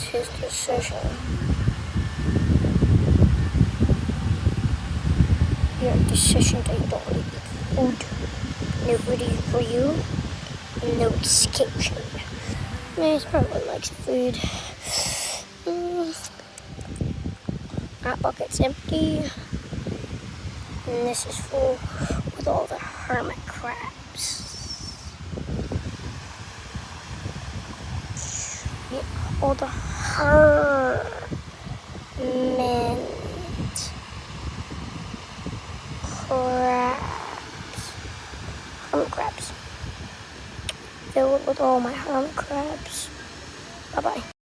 It's his decision. Your decision that you don't want to eat food. No food is for you. No escape. This probably likes food. That bucket's empty. And this is full with all the hermit crabs. Yeah, all the hermit crabs. Hermit crabs. Filled with all my hermit crabs. Bye-bye.